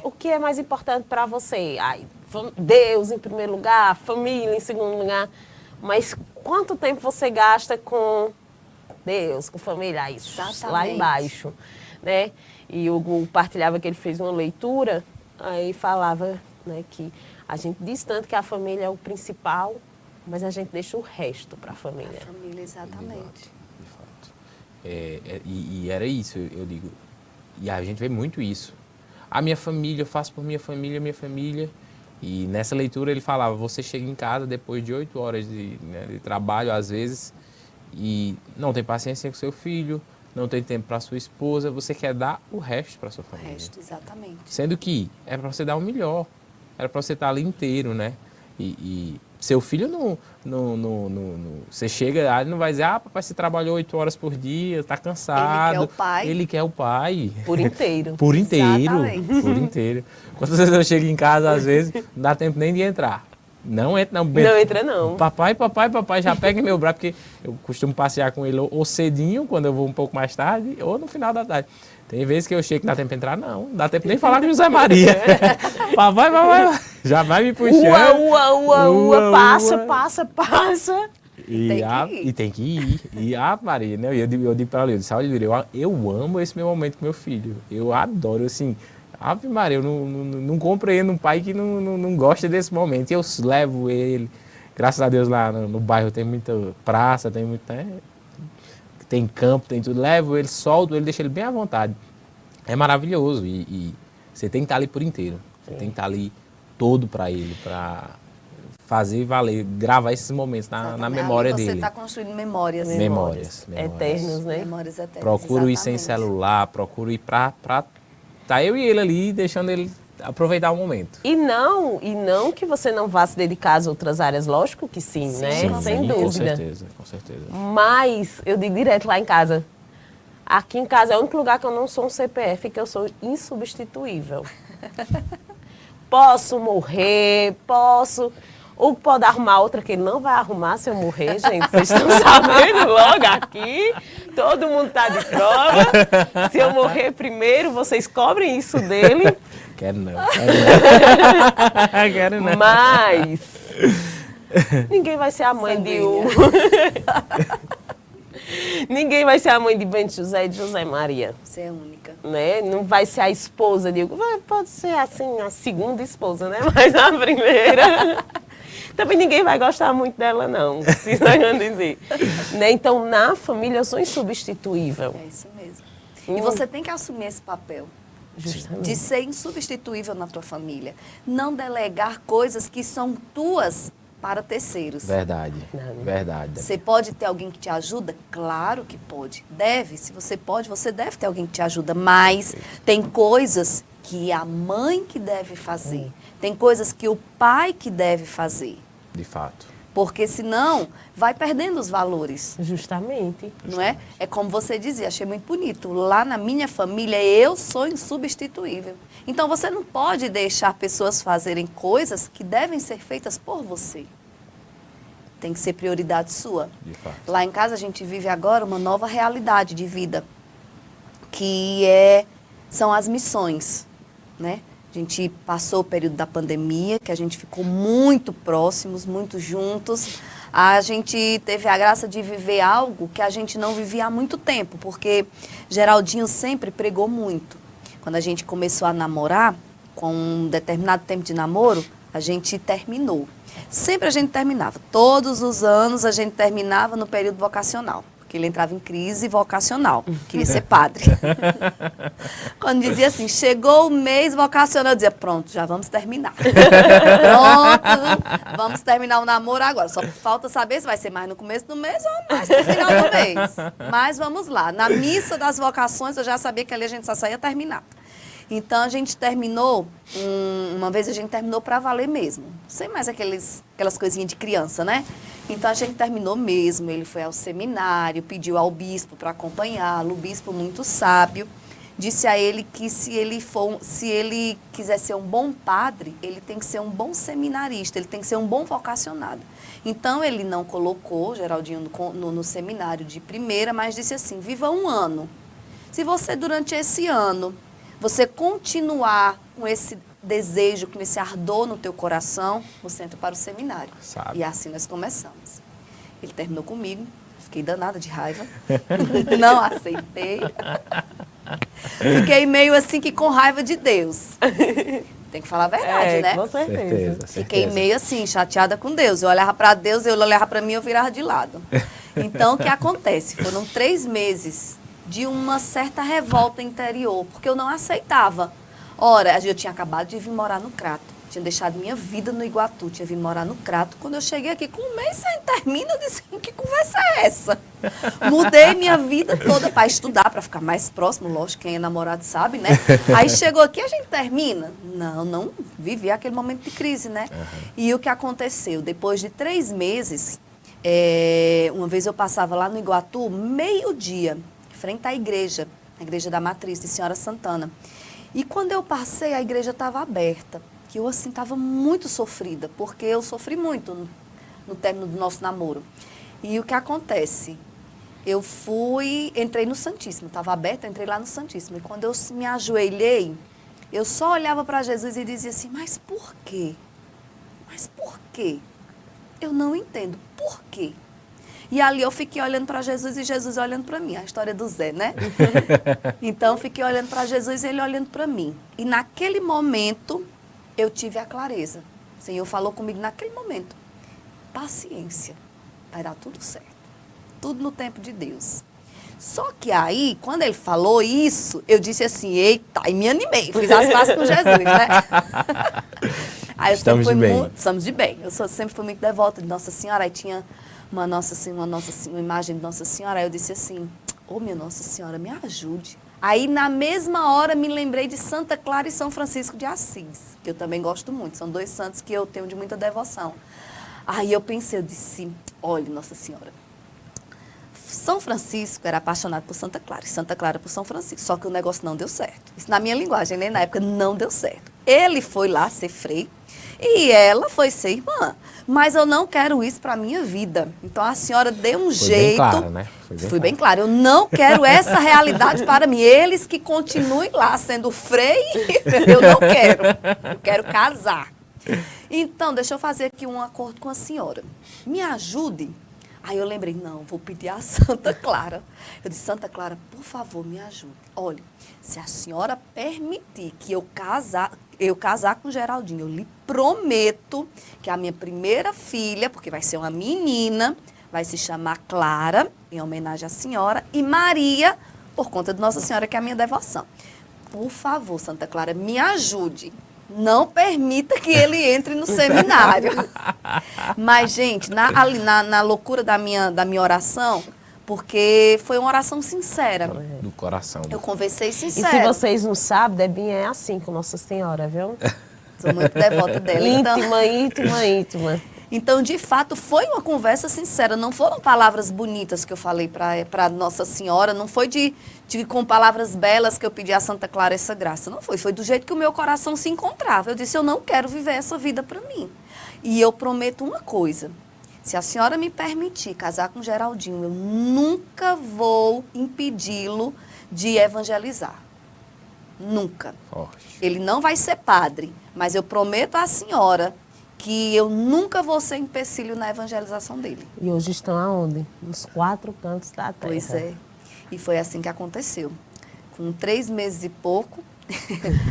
o que é mais importante para você? Ai, Deus em primeiro lugar, família em segundo lugar. Mas quanto tempo você gasta com Deus, com família? Aí, lá embaixo, né? E o Hugo partilhava que ele fez uma leitura, aí falava, né, que a gente diz tanto que a família é o principal, mas a gente deixa o resto para a família. A família, exatamente. De fato. E era isso, eu digo. E a gente vê muito isso. A minha família, eu faço por minha família. E nessa leitura ele falava, você chega em casa depois de 8 horas de trabalho, às vezes, e não tem paciência com seu filho, não tem tempo para sua esposa, você quer dar o resto para sua O família. resto, exatamente. Sendo que era para você dar o melhor, era para você estar ali inteiro, né? E seu filho você chega, ele não vai dizer, papai, você trabalhou 8 horas por dia, tá cansado. Ele quer o pai. Ele quer o pai. Por inteiro. Por inteiro. Exatamente. Por inteiro. Quantas vezes eu chego em casa, às vezes, não dá tempo nem de entrar. Não entra, não. Não entra, não. Papai, já pega em meu braço, porque eu costumo passear com ele ou cedinho, quando eu vou um pouco mais tarde, ou no final da tarde. Tem vezes que eu chego que não dá tempo de entrar, não dá tempo nem falar com José Maria. Papai, já vai me puxando. Ua, passa. E tem que ir. E Maria, né? Eu digo para ela, olha, eu amo esse meu momento com meu filho. Eu adoro, assim. Ave Maria, eu não compreendo um pai que não gosta desse momento. Eu levo ele, Graças a Deus lá no bairro tem muita praça, tem muito, né? Tem campo, tem tudo. Levo ele, solto ele, deixo ele bem à vontade. É maravilhoso e você tem que estar ali por inteiro. Você tem que estar ali todo para ele, para fazer valer, gravar esses momentos na memória ali dele. Você está construindo memórias. Memórias. Eternos, né? Memórias eternas. Procuro ir sem celular, procuro ir para tá eu e ele ali, deixando ele aproveitar o momento. E não que você não vá se dedicar às outras áreas, lógico que sim, né? Sim, Sem dúvida. Com certeza. Mas eu digo direto lá em casa. Aqui em casa é o único lugar que eu não sou um CPF, que eu sou insubstituível. Posso morrer, posso. Ou pode arrumar outra que ele não vai arrumar se eu morrer, gente. Vocês estão sabendo logo aqui. Todo mundo está de prova. Se eu morrer primeiro, vocês cobrem isso dele. Quero não. Quero não. Mas ninguém vai ser a mãe de ninguém vai ser a mãe de Bento José e de José Maria. Você é única. Né? Não vai ser a esposa de... Pode ser assim, a segunda esposa, né? Mas a primeira... Também ninguém vai gostar muito dela, não. Preciso dizer. Né? Então, na família, eu sou insubstituível. É isso mesmo. E você tem que assumir esse papel. Justamente. De ser insubstituível na tua família. Não delegar coisas que são tuas para terceiros. Verdade. Verdade. Você pode ter alguém que te ajuda? Claro que pode. Deve. Se você pode, você deve ter alguém que te ajuda. Mas tem coisas que a mãe que deve fazer. Tem coisas que o pai que deve fazer. De fato. Porque senão vai perdendo os valores. Justamente. Não é? É como você dizia, achei muito bonito. Lá na minha família, eu sou insubstituível. Então, você não pode deixar pessoas fazerem coisas que devem ser feitas por você. Tem que ser prioridade sua. De fato. Lá em casa, a gente vive agora uma nova realidade de vida, que são as missões, né? A gente passou o período da pandemia, que a gente ficou muito próximos, muito juntos. A gente teve a graça de viver algo que a gente não vivia há muito tempo, porque Geraldinho sempre pregou muito. Quando a gente começou a namorar, com um determinado tempo de namoro, a gente terminou. Sempre a gente terminava. Todos os anos a gente terminava no período vocacional. Porque ele entrava em crise vocacional, queria ser padre. Quando dizia assim, chegou o mês vocacional, eu dizia, pronto, já vamos terminar. Pronto, vamos terminar o namoro agora. Só falta saber se vai ser mais no começo do mês ou mais no final do mês. Mas vamos lá, na missa das vocações eu já sabia que ali a gente só saía terminado. Então, a gente terminou, uma vez a gente terminou para valer mesmo. Sem mais aquelas coisinhas de criança, né? Então, a gente terminou mesmo. Ele foi ao seminário, pediu ao bispo para acompanhá-lo. O bispo, muito sábio, disse a ele que se ele quiser ser um bom padre, ele tem que ser um bom seminarista, ele tem que ser um bom vocacionado. Então, ele não colocou Geraldinho no seminário de primeira, mas disse assim, viva um ano. Se você, durante esse ano, você continuar com esse desejo, com esse ardor no teu coração, você entra para o seminário. Sabe. E assim nós começamos. Ele terminou comigo, fiquei danada de raiva, não aceitei. Fiquei meio assim que com raiva de Deus. Tem que falar a verdade, né? Com certeza. Fiquei meio assim, chateada com Deus. Eu olhava para Deus, ele olhava para mim, eu virava de lado. Então, o que acontece? Foram 3 meses de uma certa revolta interior, porque eu não aceitava. Ora, eu tinha acabado de vir morar no Crato, tinha deixado minha vida no Iguatu, tinha vindo morar no Crato. Quando eu cheguei aqui, com um mês sem termina, eu disse, que conversa é essa? Mudei minha vida toda para estudar, para ficar mais próximo, lógico, quem é namorado sabe, né? Aí chegou aqui, a gente termina? Não, vivi aquele momento de crise, né? E o que aconteceu? Depois de 3 meses, uma vez eu passava lá no Iguatu, meio-dia, frente à igreja, a igreja da Matriz de Senhora Santana. E quando eu passei, a igreja estava aberta, que eu assim estava muito sofrida, porque eu sofri muito no término do nosso namoro. E o que acontece? Eu entrei no Santíssimo, estava aberta, entrei lá no Santíssimo. E quando eu me ajoelhei, eu só olhava para Jesus e dizia assim, mas por quê? Mas por quê? Eu não entendo. Por quê? E ali eu fiquei olhando para Jesus e Jesus olhando para mim. A história do Zé, né? Então, fiquei olhando para Jesus e ele olhando para mim. E naquele momento, eu tive a clareza. O Senhor falou comigo naquele momento. paciência, vai dar tudo certo. Tudo no tempo de Deus. Só que aí, quando ele falou isso, eu disse assim, eita, e me animei, fiz as pazes com Jesus, né? Aí eu Estamos de bem. Estamos de bem. Eu sempre fui muito devota de Nossa Senhora, aí tinha uma imagem de Nossa Senhora, aí eu disse assim, minha Nossa Senhora, me ajude. Aí, na mesma hora, me lembrei de Santa Clara e São Francisco de Assis, que eu também gosto muito. São 2 santos que eu tenho de muita devoção. Aí eu pensei, eu disse, olha, Nossa Senhora, São Francisco era apaixonado por Santa Clara, e Santa Clara por São Francisco. Só que o negócio não deu certo. Isso na minha linguagem, né? Na época não deu certo. Ele foi lá ser frei e ela foi ser irmã. Mas eu não quero isso para a minha vida. Então a senhora deu um jeito. Bem claro, né? Fui bem clara. Eu não quero essa realidade para mim. Eles que continuem lá sendo frei, eu não quero. Eu quero casar. Então, deixa eu fazer aqui um acordo com a senhora. Me ajude. Aí eu lembrei, não, vou pedir a Santa Clara. Eu disse, Santa Clara, por favor, me ajude. Olha, se a senhora permitir que eu casar com o Geraldinho, eu lhe prometo que a minha primeira filha, porque vai ser uma menina, vai se chamar Clara, em homenagem à senhora, e Maria, por conta de Nossa Senhora, que é a minha devoção. Por favor, Santa Clara, me ajude. Não permita que ele entre no seminário. Mas, gente, na loucura da minha oração, porque foi uma oração sincera. Do coração. Eu conversei E sincero. se vocês não sabem, Debinha é assim com Nossa Senhora, viu? Sou muito devota dela. Íntima. Então, de fato, foi uma conversa sincera. Não foram palavras bonitas que eu falei para Nossa Senhora. Não foi com palavras belas que eu pedi a Santa Clara essa graça. Não foi. Foi do jeito que o meu coração se encontrava. Eu disse, eu não quero viver essa vida para mim. E eu prometo uma coisa. Se a senhora me permitir casar com Geraldinho, eu nunca vou impedi-lo de evangelizar. Nunca. Forte. Ele não vai ser padre, mas eu prometo à senhora que eu nunca vou ser empecilho na evangelização dele. E hoje estão aonde? Nos 4 cantos da terra. Pois é. E foi assim que aconteceu. Com 3 meses e pouco,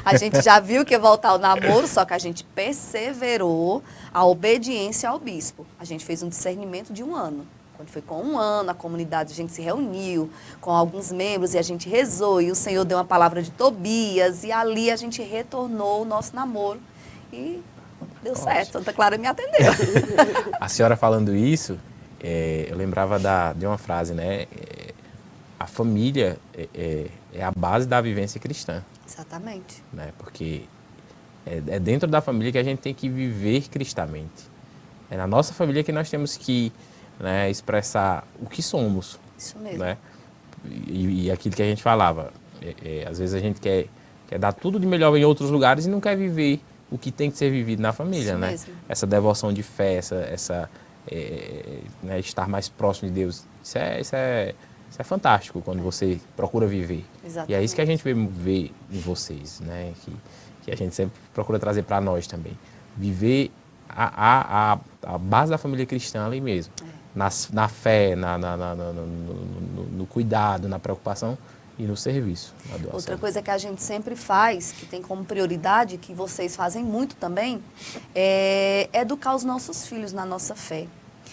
a gente já viu que ia voltar ao namoro, só que a gente perseverou a obediência ao bispo. A gente fez um discernimento de 1 ano. Quando foi com 1 ano, a comunidade, a gente se reuniu com alguns membros e a gente rezou. E o Senhor deu uma palavra de Tobias. E ali a gente retornou o nosso namoro. E deu certo, Santa Clara me atendeu. A senhora falando isso, eu lembrava de uma frase, né? A família é a base da vivência cristã. Exatamente. Né? Porque é dentro da família que a gente tem que viver cristamente. É na nossa família que nós temos que, né, expressar o que somos. Isso mesmo. Né? E aquilo que a gente falava. Às vezes a gente quer dar tudo de melhor em outros lugares e não quer viver o que tem que ser vivido na família. Isso Né? mesmo. Essa devoção de fé, né, estar mais próximo de Deus. Isso é fantástico quando você procura viver. Exatamente. E é isso que a gente vê em vocês, né? Que a gente sempre procura trazer para nós também. Viver a base da família cristã ali mesmo. Na fé, no cuidado, na preocupação e no serviço. Na doação. Outra coisa que a gente sempre faz, que tem como prioridade, que vocês fazem muito também, é educar os nossos filhos na nossa fé.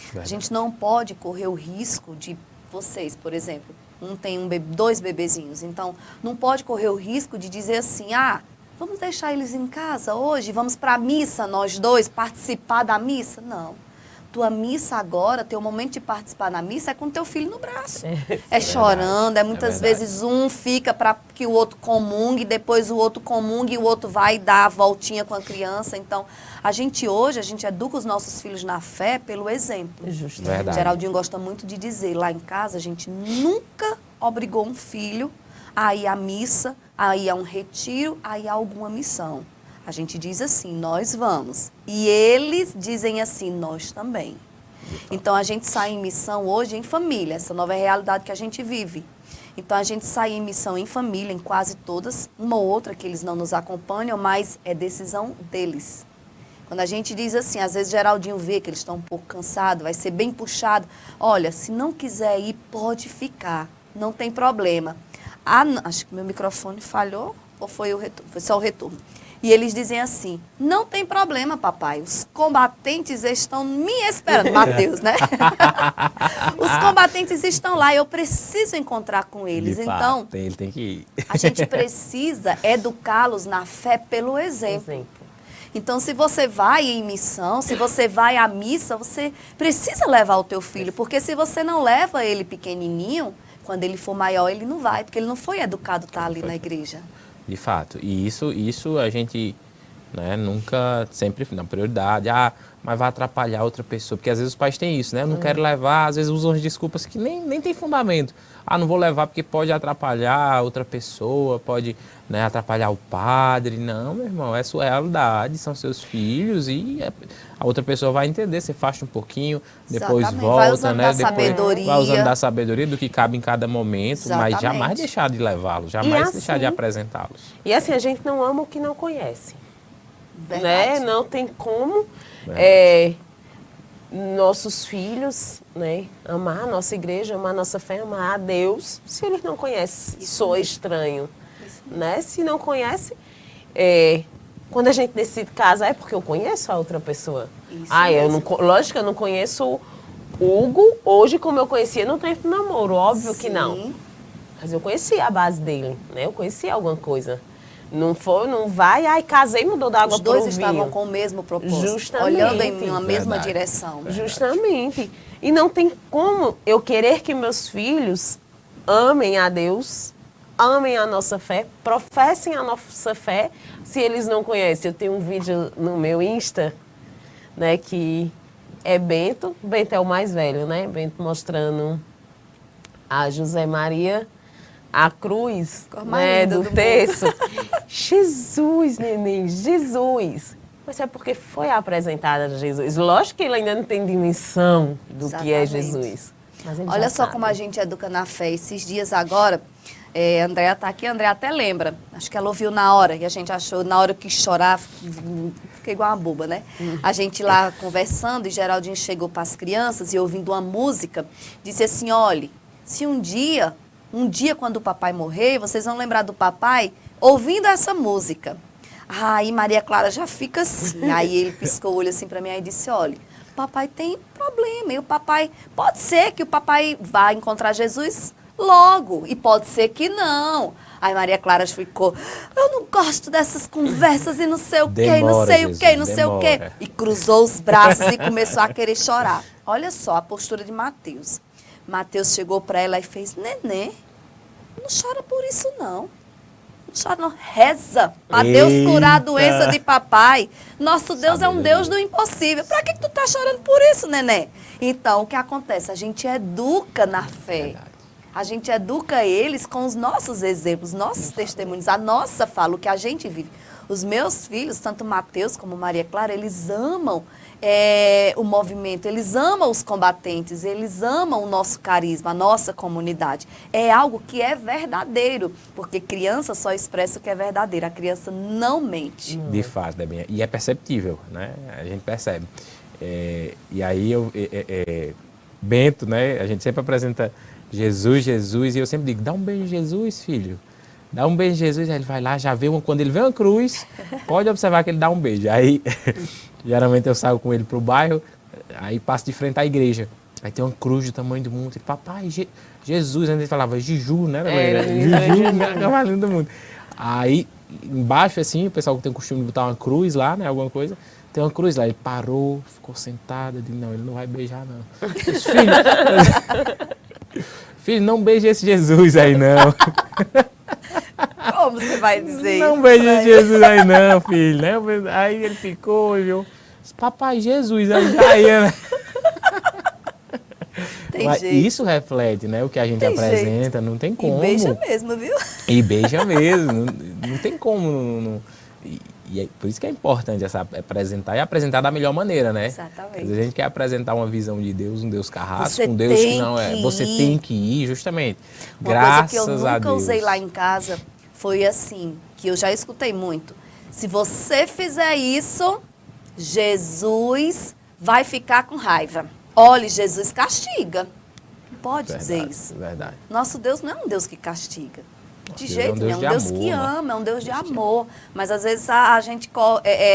Verdade. A gente não pode correr o risco de vocês, por exemplo, tem 2 bebezinhos, então não pode correr o risco de dizer assim, vamos deixar eles em casa hoje, vamos para a missa nós 2, participar da missa? Não. Tua missa agora, teu momento de participar na missa é com teu filho no braço. É chorando, muitas vezes um fica para que o outro comungue, depois o outro comungue e o outro vai dar a voltinha com a criança. Então, a gente educa os nossos filhos na fé pelo exemplo. Justo. Verdade. Geraldinho gosta muito de dizer, lá em casa a gente nunca obrigou um filho a ir à missa, a ir a um retiro, a ir a alguma missão. A gente diz assim, nós vamos. E eles dizem assim, nós também. Então, a gente sai em missão hoje em família, essa nova realidade que a gente vive. Então, a gente sai em missão em família, em quase todas, uma ou outra que eles não nos acompanham, mas é decisão deles. Quando a gente diz assim, às vezes Geraldinho vê que eles estão um pouco cansados, vai ser bem puxado. Olha, se não quiser ir, pode ficar, não tem problema. Acho que meu microfone falhou ou foi o retorno? Foi só o retorno. E eles dizem assim, não tem problema, papai, os combatentes estão me esperando. Mateus, né? Os combatentes estão lá, eu preciso encontrar com eles. De Então, fato, ele tem que ir. a gente precisa educá-los na fé pelo exemplo. Então, se você vai em missão, se você vai à missa, você precisa levar o teu filho, porque se você não leva ele pequenininho, quando ele for maior, ele não vai, porque ele não foi educado a estar ali na igreja. De fato. E isso a gente, né, nunca, sempre na prioridade. Mas vai atrapalhar outra pessoa. Porque às vezes os pais têm isso, né? Eu não quero levar, às vezes usam as desculpas que nem tem fundamento. Não vou levar porque pode atrapalhar outra pessoa, pode, né, atrapalhar o padre. Não, meu irmão, é sua realidade, são seus filhos e a outra pessoa vai entender. Você afasta um pouquinho, depois Exatamente. volta, Vai usando né? da Depois sabedoria. vai usando da sabedoria do que cabe em cada momento, Exatamente. mas jamais deixar de levá-los, jamais deixar de assim, apresentá-los. E assim, a gente não ama o que não conhece. Né? Verdade. Não tem como nossos filhos, né, amar a nossa igreja, amar a nossa fé, amar a Deus, se eles não conhecem, soa estranho. Né? Se não conhece, quando a gente decide casar é porque eu conheço a outra pessoa. Isso Eu mesmo. não, lógico que eu não conheço o Hugo hoje como eu conhecia no tempo do namoro, óbvio que não. Sim. Mas eu conhecia a base dele, né? Eu conhecia alguma coisa. Não vai, casei e mudou da água Os dois pro vinho. estavam com o mesmo propósito, Justamente. olhando em uma mesma Verdade. direção. Justamente. E não tem como eu querer que meus filhos amem a Deus, amem a nossa fé, professem a nossa fé, se eles não conhecem. Eu tenho um vídeo no meu Insta, né, que é Bento é o mais velho, né? Bento mostrando a José Maria, a cruz, Cor mais né, linda do do terço. Jesus, neném, Jesus. Mas é porque foi apresentada a Jesus. Lógico que ele ainda não tem dimensão do que é Exatamente. Jesus. Mas ele Olha já só sabe. como a gente educa na fé. Esses dias agora, a Andréa está aqui, a Andréa até lembra. Acho que ela ouviu na hora, e a gente achou, na hora que chorar, fiquei igual uma boba, né? A gente lá conversando, e Geraldinho chegou para as crianças e ouvindo uma música, disse assim, olhe, se um dia quando o papai morrer, vocês vão lembrar do papai ouvindo essa música. Aí Maria Clara já fica assim. Aí ele piscou o olho assim para mim e disse, olha, papai tem problema. E o papai, pode ser que o papai vá encontrar Jesus logo. E pode ser que não. Aí Maria Clara ficou, eu não gosto dessas conversas e não sei o quê, e não sei o quê, e não sei o quê. E cruzou os braços e começou a querer chorar. Olha só a postura de Mateus. Mateus chegou para ela e fez, nenê, não chora por isso não. Não chora não, reza para Deus curar a doença de papai. Nosso Deus é um Deus do impossível. Para que tu tá chorando por isso, nenê? Então, o que acontece? A gente educa na fé. Verdade. A gente educa eles com os nossos exemplos, nossos testemunhos, a nossa fala, o que a gente vive. Os meus filhos, tanto Mateus como Maria Clara, eles amam o movimento, eles amam os combatentes, eles amam o nosso carisma, a nossa comunidade. É algo que é verdadeiro, porque criança só expressa o que é verdadeiro, a criança não mente. De fato, Debinha. E é perceptível, né? A gente percebe. E aí, Bento, né? A gente sempre apresenta Jesus, Jesus, e eu sempre digo, dá um beijo em Jesus, filho. Dá um beijo em Jesus, aí ele vai lá, já vê quando ele vê uma cruz, pode observar que ele dá um beijo. Aí, geralmente eu saio com ele pro bairro, aí passo de frente à igreja. Aí tem uma cruz do tamanho do mundo. Ele, papai, Jesus, antes ele falava Jiju, né? Jiju, né? Cavalinho do mundo. Aí, embaixo, assim, o pessoal que tem o costume de botar uma cruz lá, né? Alguma coisa. Tem uma cruz lá. Ele parou, ficou sentado. Eu disse, não, ele não vai beijar, não. Disse, filho, não beije esse Jesus aí, não. Como você vai dizer Não isso? beije Jesus aí, não, filho. Né? Aí ele ficou e viu, papai, Jesus, aí, né? Tem Mas jeito. isso reflete, né, o que a gente Tem apresenta, não tem como. E beija mesmo, viu? E beija mesmo, não tem como. E é por isso que é importante apresentar e apresentar da melhor maneira, né? Exatamente. Às vezes a gente quer apresentar uma visão de Deus, um Deus carrasco, Você um Deus que tem não é. que Você ir. tem que ir, justamente. Uma Graças coisa que eu a nunca Deus. usei lá em casa foi assim, que eu já escutei muito. Se você fizer isso, Jesus vai ficar com raiva. Olhe, Jesus castiga. Não pode dizer isso. Verdade. Nosso Deus não é um Deus que castiga. De Deus jeito nenhum. É um Deus de que amor, né? ama, é um Deus de amor. Mas às vezes a gente,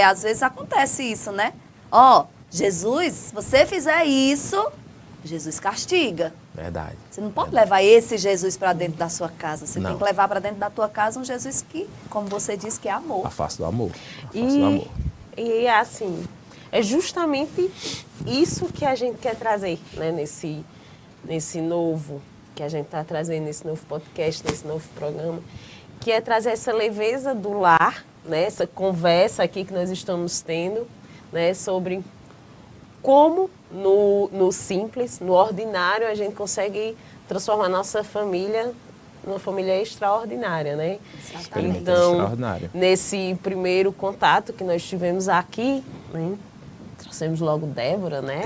às vezes acontece isso, né? Ó, Jesus, se você fizer isso, Jesus castiga. Verdade. Você não pode levar esse Jesus para dentro da sua casa. Você Não. tem que levar para dentro da tua casa um Jesus que, como você disse, que é amor. A face do amor. A face do amor. E assim, é justamente isso que a gente quer trazer, né, nesse novo, que a gente está trazendo, nesse novo podcast, nesse novo programa, que é trazer essa leveza do lar, né, essa conversa aqui que nós estamos tendo, né, sobre como no simples, no ordinário, a gente consegue transformar nossa família numa família extraordinária, né? Exatamente. Então, Extraordinário. nesse primeiro contato que nós tivemos aqui, né, trouxemos logo Débora, né?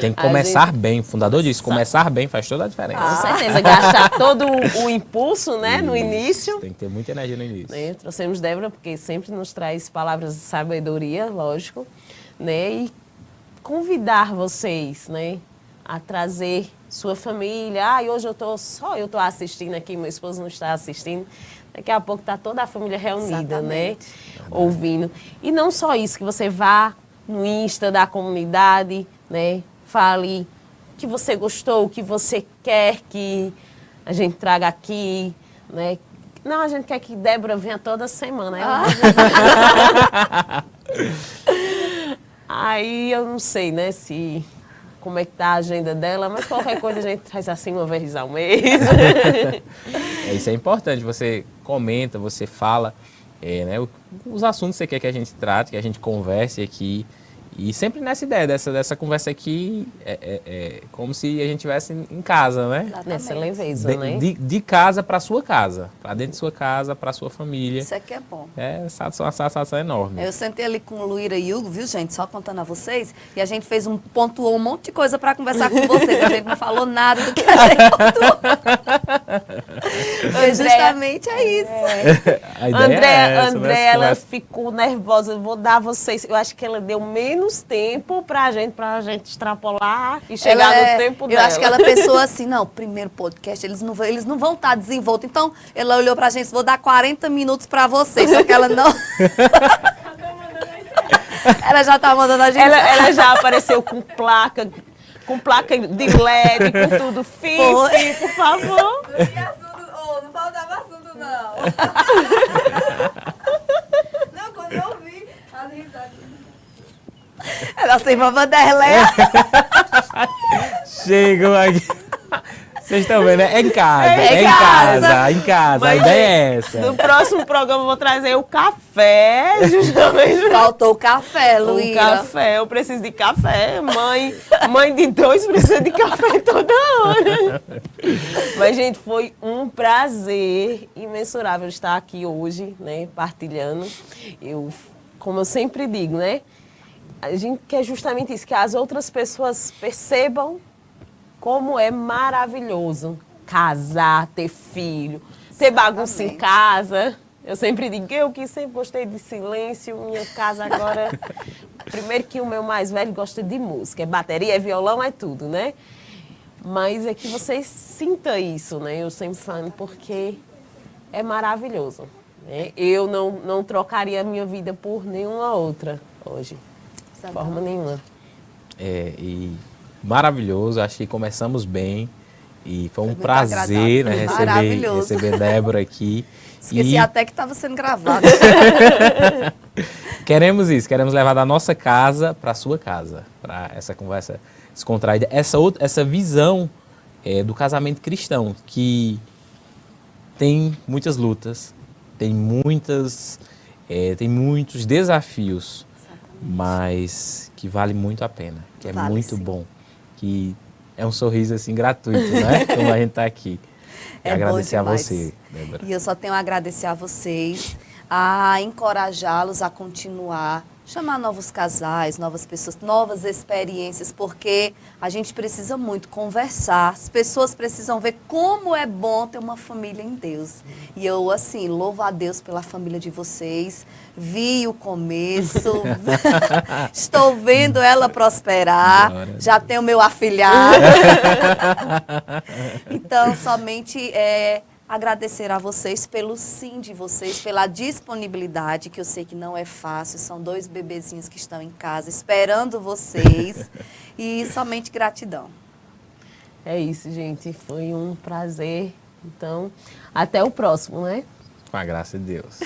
Tem que A começar gente- bem. O fundador disse, começar bem faz toda a diferença. Com certeza, gastar todo o impulso, né, no Isso. início. Tem que ter muita energia no início. Né? Trouxemos Débora porque sempre nos traz palavras de sabedoria, lógico, né? E convidar vocês, né, a trazer sua família. Hoje eu tô assistindo aqui, meu esposo não está assistindo. Daqui a pouco está toda a família reunida, né? Exatamente. Ouvindo. E não só isso, que você vá no Insta da comunidade, né? Fale o que você gostou, o que você quer que a gente traga aqui, né? Não, a gente quer que Débora venha toda semana. Aí eu não sei, né, como é que tá a agenda dela, mas qualquer coisa a gente traz assim uma vez ao mês. Isso é importante, você comenta, você fala, né, os assuntos que você quer que a gente trate, que a gente converse aqui. E sempre nessa ideia, dessa conversa aqui, como se a gente estivesse em casa, né? Nessa leveza, né? De casa para sua casa, para dentro de sua casa, para sua família. Isso aqui é bom. É uma satisfação enorme. Eu sentei ali com o Luíra e Hugo, viu, gente? Só contando a vocês. E a gente pontuou um monte de coisa para conversar com vocês. A gente não falou nada do que a gente pontuou. Justamente é isso. A ideia é essa, André, né? ela ficou nervosa. Eu vou dar a vocês. Eu acho que ela deu menos tempo pra gente extrapolar e chegar no tempo dela. Eu acho que ela pensou assim, não, primeiro podcast, eles não vão estar desenvoltos. Então, ela olhou pra gente, vou dar 40 minutos pra vocês. Só que ela não... Ela já tá mandando a gente... Ela já apareceu com placa de LED, com tudo. Fique, por favor. Não faltava assunto, não. Não, quando eu vi as risadas. Ela sem Vanderleia. Chegam aqui. Vocês estão vendo, né? É em casa, É em em casa. A Mas ideia é essa. No próximo programa eu vou trazer o café, justamente. Faltou o café, O Luíra. café, eu preciso de café. Mãe de dois precisa de café toda hora. Mas, gente, foi um prazer imensurável estar aqui hoje, né, partilhando. Como eu sempre digo, né, a gente quer justamente isso, que as outras pessoas percebam como é maravilhoso casar, ter filho, ter bagunça em casa. Eu sempre digo, eu que sempre gostei de silêncio, minha casa agora... Primeiro que o meu mais velho gosta de música, é bateria, é violão, é tudo, né? Mas é que você sinta isso, né? Eu sempre falo, porque é maravilhoso. Né? Eu não trocaria a minha vida por nenhuma outra hoje, de forma nenhuma. E maravilhoso, acho que começamos bem. E foi um muito prazer, né, agradável. Maravilhoso. receber Débora aqui. Esqueci até que estava sendo gravado. Queremos levar da nossa casa para a sua casa, para essa conversa descontraída, essa visão do casamento cristão, que tem muitas lutas, tem muitos desafios, mas que vale muito a pena, que é Vale, muito sim. bom, que é um sorriso assim gratuito, né? Como a gente está aqui. E É bom agradecer a demais. você, Débora. E eu só tenho a agradecer a vocês, a encorajá-los a continuar chamar novos casais, novas pessoas, novas experiências, porque a gente precisa muito conversar. As pessoas precisam ver como é bom ter uma família em Deus. E eu, assim, louvo a Deus pela família de vocês. Vi o começo, estou vendo ela prosperar, já tenho meu afilhado. Então, somente agradecer a vocês pelo sim de vocês, pela disponibilidade, que eu sei que não é fácil. São 2 bebezinhos que estão em casa esperando vocês. E somente gratidão. É isso, gente. Foi um prazer. Então, até o próximo, né? Com a graça de Deus.